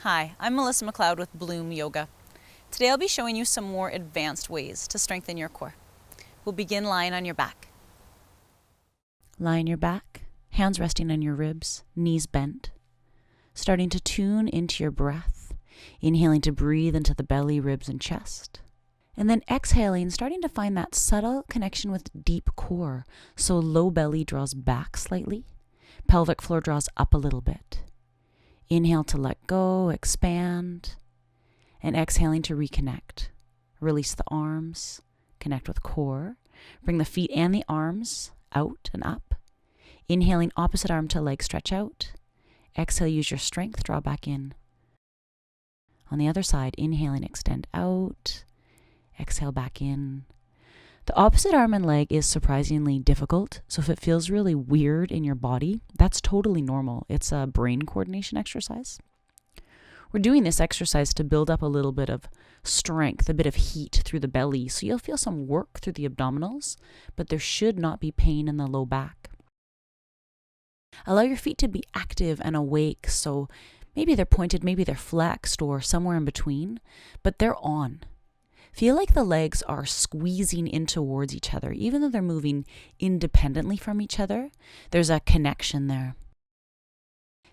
Hi, I'm Melissa McLeod with Bloom Yoga. Today I'll be showing you some more advanced ways to strengthen your core. We'll begin lying on your back. Lie on your back, hands resting on your ribs, knees bent. Starting to tune into your breath, inhaling to breathe into the belly, ribs, and chest. And then exhaling, starting to find that subtle connection with deep core. So low belly draws back slightly, pelvic floor draws up a little bit. Inhale to let go, expand, and exhaling to reconnect. Release the arms, connect with core. Bring the feet and the arms out and up. Inhaling, opposite arm to leg, stretch out. Exhale, use your strength, draw back in. On the other side, inhaling, extend out. Exhale, back in. The opposite arm and leg is surprisingly difficult, so if it feels really weird in your body, that's totally normal. It's a brain coordination exercise. We're doing this exercise to build up a little bit of strength, a bit of heat through the belly, so you'll feel some work through the abdominals, but there should not be pain in the low back. Allow your feet to be active and awake, so maybe they're pointed, maybe they're flexed, or somewhere in between, but they're on. Feel like the legs are squeezing in towards each other. Even though they're moving independently from each other, there's a connection there.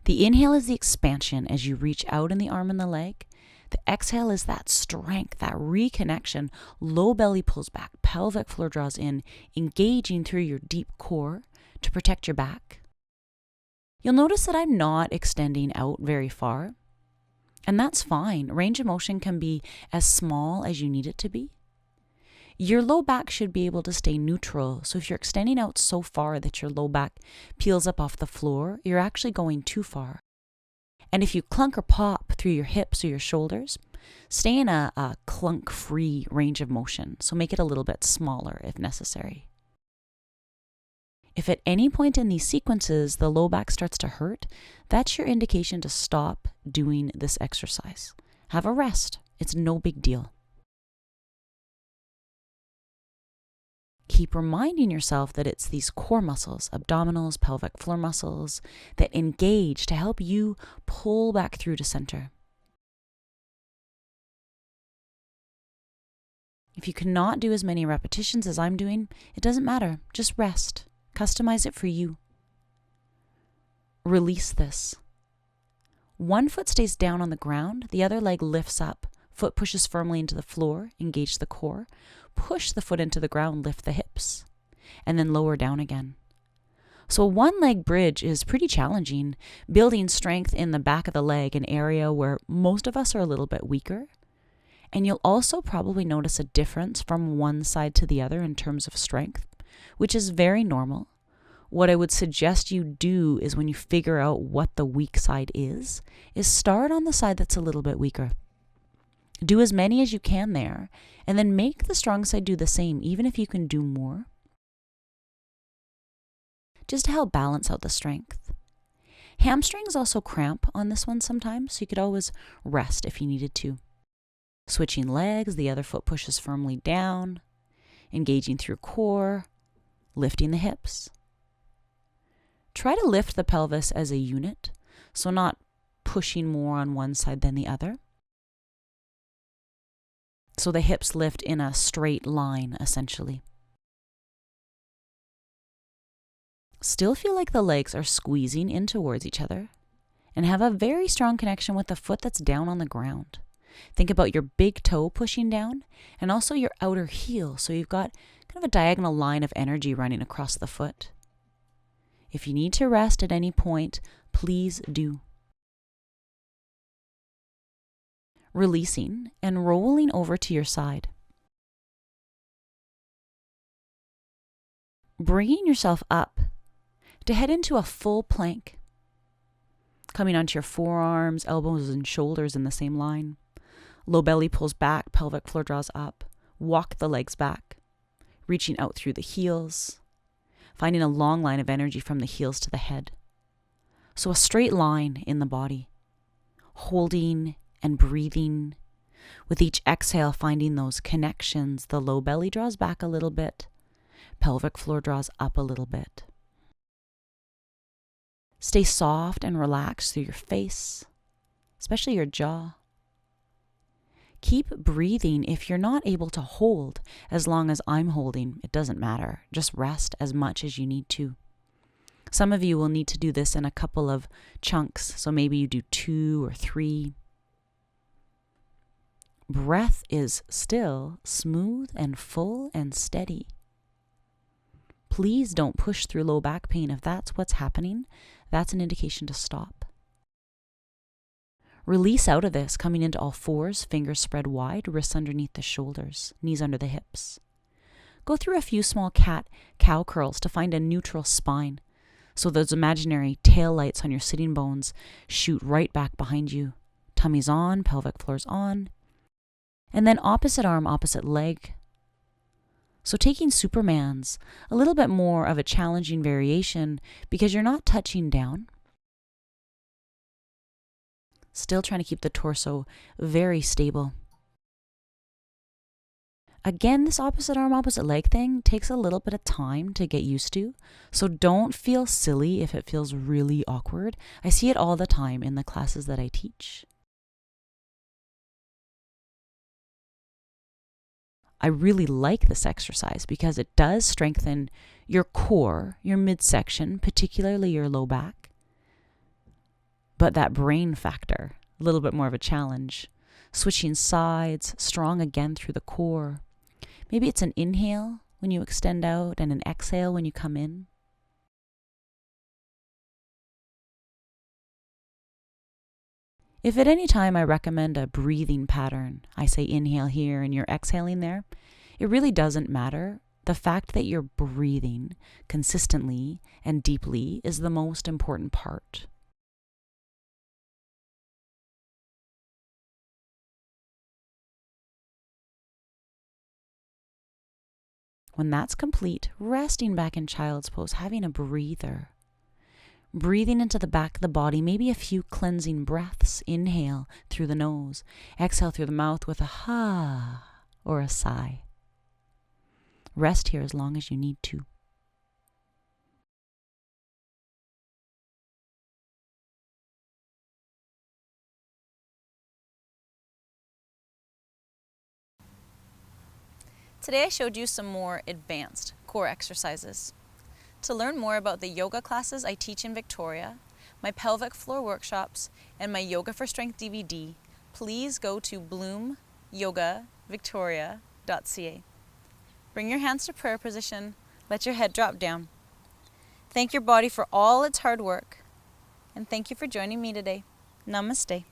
The inhale is the expansion as you reach out in the arm and the leg. The exhale is that strength, that reconnection. Low belly pulls back, pelvic floor draws in, engaging through your deep core to protect your back. You'll notice that I'm not extending out very far. And that's fine. Range of motion can be as small as you need it to be. Your low back should be able to stay neutral. So if you're extending out so far that your low back peels up off the floor, you're actually going too far. And if you clunk or pop through your hips or your shoulders, stay in a clunk-free range of motion. So make it a little bit smaller if necessary. If at any point in these sequences the low back starts to hurt, that's your indication to stop doing this exercise. Have a rest. It's no big deal. Keep reminding yourself that it's these core muscles, abdominals, pelvic floor muscles, that engage to help you pull back through to center. If you cannot do as many repetitions as I'm doing, it doesn't matter. Just rest. Customize it for you. Release this. One foot stays down on the ground, the other leg lifts up. Foot pushes firmly into the floor, engage the core. Push the foot into the ground, lift the hips, and then lower down again. So a one leg bridge is pretty challenging, building strength in the back of the leg, an area where most of us are a little bit weaker. And you'll also probably notice a difference from one side to the other in terms of strength, which is very normal. What I would suggest you do is when you figure out what the weak side is start on the side that's a little bit weaker. Do as many as you can there, and then make the strong side do the same, even if you can do more, just to help balance out the strength. Hamstrings also cramp on this one sometimes, so you could always rest if you needed to. Switching legs, the other foot pushes firmly down, engaging through core, lifting the hips. Try to lift the pelvis as a unit, so not pushing more on one side than the other. So the hips lift in a straight line, essentially. Still feel like the legs are squeezing in towards each other, and have a very strong connection with the foot that's down on the ground. Think about your big toe pushing down, and also your outer heel, so you've got kind of a diagonal line of energy running across the foot. If you need to rest at any point, please do. Releasing and rolling over to your side. Bringing yourself up to head into a full plank. Coming onto your forearms, elbows, and shoulders in the same line. Low belly pulls back, pelvic floor draws up. Walk the legs back. Reaching out through the heels. Finding a long line of energy from the heels to the head. So a straight line in the body. Holding and breathing. With each exhale, finding those connections. The low belly draws back a little bit. Pelvic floor draws up a little bit. Stay soft and relaxed through your face. especially your jaw. Keep breathing. If you're not able to hold as long as I'm holding, it doesn't matter. Just rest as much as you need to. Some of you will need to do this in a couple of chunks, so maybe you do 2 or 3. Breath is still smooth and full and steady. Please don't push through low back pain. If that's what's happening, that's an indication to stop. Release out of this, coming into all fours, fingers spread wide, wrists underneath the shoulders, knees under the hips. Go through a few small cat-cow curls to find a neutral spine. So those imaginary tail lights on your sitting bones shoot right back behind you. Tummy's on, pelvic floor's on. And then opposite arm, opposite leg. So taking Superman's, a little bit more of a challenging variation because you're not touching down. Still trying to keep the torso very stable. Again, this opposite arm, opposite leg thing takes a little bit of time to get used to. So don't feel silly if it feels really awkward. I see it all the time in the classes that I teach. I really like this exercise because it does strengthen your core, your midsection, particularly your low back. But that brain factor, a little bit more of a challenge. Switching sides, strong again through the core. Maybe it's an inhale when you extend out and an exhale when you come in. If at any time I recommend a breathing pattern, I say inhale here and you're exhaling there, it really doesn't matter. The fact that you're breathing consistently and deeply is the most important part. When that's complete, resting back in child's pose, having a breather. Breathing into the back of the body, maybe a few cleansing breaths. Inhale through the nose, exhale through the mouth with a ha or a sigh. Rest here as long as you need to. Today I showed you some more advanced core exercises. To learn more about the yoga classes I teach in Victoria, my pelvic floor workshops, and my Yoga for Strength DVD, please go to bloomyogavictoria.ca. Bring your hands to prayer position, let your head drop down. Thank your body for all its hard work, and thank you for joining me today. Namaste.